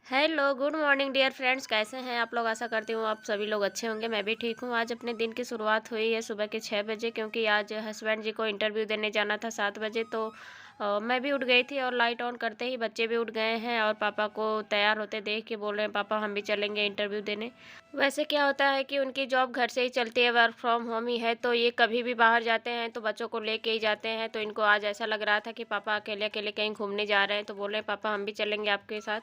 Hello, good morning dear friends. कैसे हैं आप लोग? आशा करती हूँ आप सभी लोग अच्छे होंगे। मैं भी ठीक हूँ। आज अपने दिन की शुरुआत हुई है सुबह के 6 बजे, क्योंकि आज हस्बैंड जी को इंटरव्यू देने जाना था 7 बजे। तो मैं भी उठ गई थी और लाइट ऑन करते ही बच्चे भी उठ गए हैं और पापा को तैयार होते देख के बोल रहे हैं, पापा हम भी चलेंगे इंटरव्यू देने। वैसे क्या होता है कि उनकी जॉब घर से ही चलती है, वर्क फ्रॉम होम ही है, तो ये कभी भी बाहर जाते हैं तो बच्चों को लेके ही जाते हैं। तो इनको आज ऐसा लग रहा था कि पापा अकेले अकेले कहीं घूमने जा रहे हैं, तो बोल रहे हैं पापा हम भी चलेंगे आपके साथ।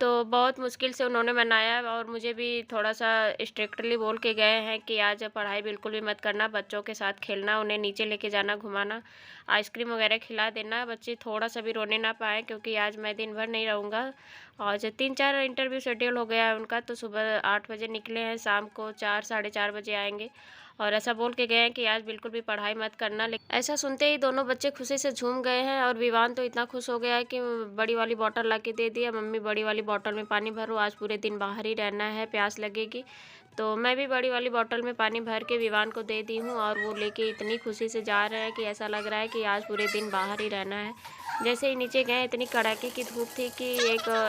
तो बहुत मुश्किल से उन्होंने मनाया और मुझे भी थोड़ा-सा स्ट्रिक्टली बोल के गए हैं कि आज पढ़ाई बिल्कुल भी मत करना, बच्चों के साथ खेलना, उन्हें नीचे लेके जाना, घुमाना, आइसक्रीम वगैरह खिला देना, बच्चे थोड़ा-सा भी रोने ना पाएँ, क्योंकि आज मैं दिन भर नहीं रहूँगा। और जो 3-4 इंटरव्यू शेड्यूल हो गया है उनका, तो सुबह 8 बजे निकले हैं, शाम को 4 साढ़े 4 बजे आएँगे। और ऐसा बोल के गए हैं कि आज बिल्कुल भी पढ़ाई मत करना। लेकिन ऐसा सुनते ही दोनों बच्चे खुशी से झूम गए हैं और विवान तो इतना खुश हो गया है कि बड़ी वाली बॉटल ला के दे दिया, मम्मी बड़ी वाली बॉटल में पानी भरो, आज पूरे दिन बाहर ही रहना है, प्यास लगेगी। तो मैं भी बड़ी वाली बॉटल में पानी भर के विवान को दे दी हूँ और वो लेके इतनी खुशी से जा रहे हैं कि ऐसा लग रहा है कि आज पूरे दिन बाहर ही रहना है। जैसे ही नीचे गए इतनी कड़ाके की धूप थी कि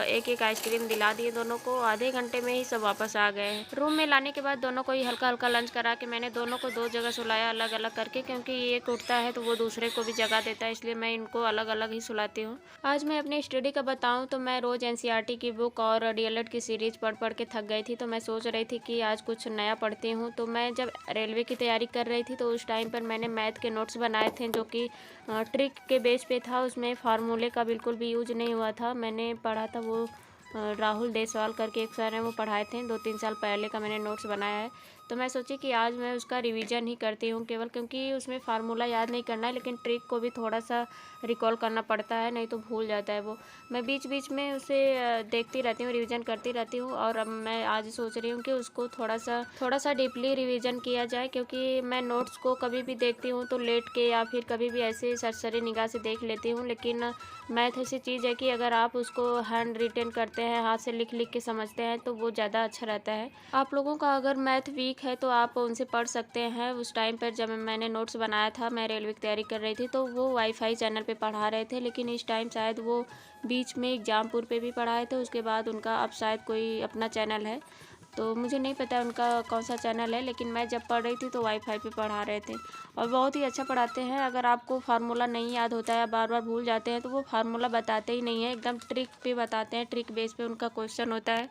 एक आइसक्रीम दिला दिए दोनों को, आधे घंटे में ही सब वापस आ गए हैं। रूम में लाने के बाद दोनों को ही हल्का-हल्का लंच करा के मैंने दोनों को 2 जगह सुलाया अलग-अलग करके, क्योंकि एक उठता है तो वो दूसरे को भी जगह देता है, इसलिए मैं इनको अलग-अलग ही सुलाती हूँ। आज मैं अपनी स्टडी का बताऊँ तो मैं रोज़ एनसीईआरटी की बुक और डीएलएड की सीरीज़ पढ़-पढ़ के थक गई थी, तो मैं सोच रही थी कि आज कुछ नया पढ़ती हूँ। तो मैं जब रेलवे की तैयारी कर रही थी तो उस टाइम पर मैंने मैथ के नोट्स बनाए थे, जो कि ट्रिक के बेस पे था। उसमें फार्मूले का बिल्कुल भी यूज नहीं हुआ था। मैंने पढ़ा था वो राहुल देसवाल करके एक सर हैं, वो पढ़ाए थे। 2-3 साल पहले का मैंने नोट्स बनाया है। तो मैं सोची कि आज मैं उसका रिवीजन ही करती हूँ केवल, क्योंकि उसमें फार्मूला याद नहीं करना है, लेकिन ट्रिक को भी थोड़ा-सा रिकॉल करना पड़ता है, नहीं तो भूल जाता है वो। मैं बीच-बीच में उसे देखती रहती हूँ, रिवीजन करती रहती हूँ और अब मैं आज सोच रही हूँ कि उसको थोड़ा-सा डीपली रिवीजन किया जाए, क्योंकि मैं नोट्स को कभी भी देखती हूँ तो लेट के या फिर कभी भी ऐसे सरसरी निगाह से देख लेती हूँ। लेकिन मैथ ऐसी चीज़ है कि अगर आप उसको हैंड रिटेन करते हैं, हाथ से लिख-लिख के समझते हैं, तो वो ज़्यादा अच्छा रहता है। आप लोगों का अगर मैथ वीक है तो आप उनसे पढ़ सकते हैं। उस टाइम पर जब मैंने नोट्स बनाया था, मैं रेलवे की तैयारी कर रही थी, तो वो वाईफ़ाई चैनल पे पढ़ा रहे थे, लेकिन इस टाइम शायद वो बीच में एग्जामपुर पे भी पढ़ाए थे, उसके बाद उनका अब शायद कोई अपना चैनल है। तो मुझे नहीं पता उनका कौन-सा चैनल है, लेकिन मैं जब पढ़ रही थी तो वाईफ़ाई पे पढ़ा रहे थे और बहुत ही अच्छा पढ़ाते हैं। अगर आपको फ़ॉर्मूला नहीं याद होता है, बार-बार भूल जाते हैं, तो वो फ़ॉर्मूला बताते ही नहीं है, एकदम ट्रिक पे बताते हैं, ट्रिक बेस पे उनका क्वेश्चन होता है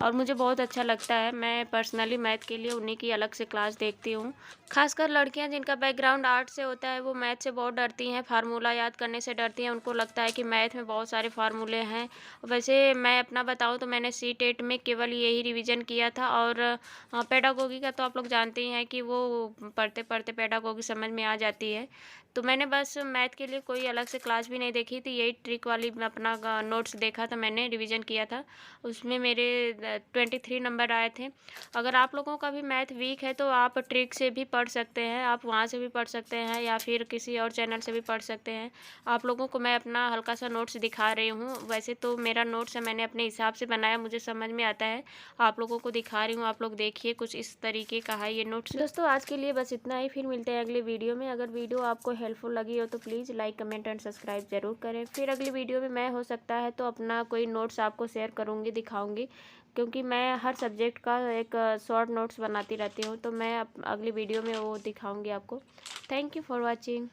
और मुझे बहुत अच्छा लगता है। मैं पर्सनली मैथ के लिए उन्हीं की अलग से क्लास देखती हूँ। ख़ासकर लड़कियाँ जिनका बैकग्राउंड आर्ट से होता है, वो मैथ से बहुत डरती हैं, फ़ॉर्मूला याद करने से डरती हैं। उनको लगता है कि मैथ में बहुत सारे फ़ॉर्मूले हैं। वैसे मैं अपना बताऊँ तो मैंने सी-टेट में केवल यही रिवीजन किया था और पेडागोगी का तो आप लोग जानते ही हैं कि वो पढ़ते-पढ़ते पेडागोगी समझ में आ जाती है। तो मैंने बस मैथ के लिए कोई अलग से क्लास भी नहीं देखी थी, यही ट्रिक वाली मैं अपना नोट्स देखा था मैंने, रिवीजन किया था। उसमें मेरे 23 नंबर आए थे। अगर आप लोगों का भी मैथ वीक है तो आप ट्रिक से भी पढ़ सकते हैं, आप वहाँ से भी पढ़ सकते हैं या फिर किसी और चैनल से भी पढ़ सकते हैं। आप लोगों को मैं अपना हल्का-सा नोट्स दिखा रही हूँ। वैसे तो मेरा नोट्स है, मैंने अपने हिसाब से बनाया, मुझे समझ में आता है। आप लोगों को दिखा रही हूँ, आप लोग देखिए, कुछ इस तरीके का है ये नोट्स। दोस्तों आज के लिए बस इतना ही, फिर मिलते हैं अगली वीडियो में। अगर वीडियो आपको हेल्पफुल लगी हो तो please like, comment and subscribe ज़रूर करें। फिर अगली वीडियो में मैं हो सकता है तो अपना कोई नोट्स आपको शेयर करूँगी, दिखाऊँगी, क्योंकि मैं हर सब्जेक्ट का एक शॉर्ट नोट्स बनाती रहती हूँ, तो मैं अगली वीडियो में वो दिखाऊँगी आपको। Thank you for watching.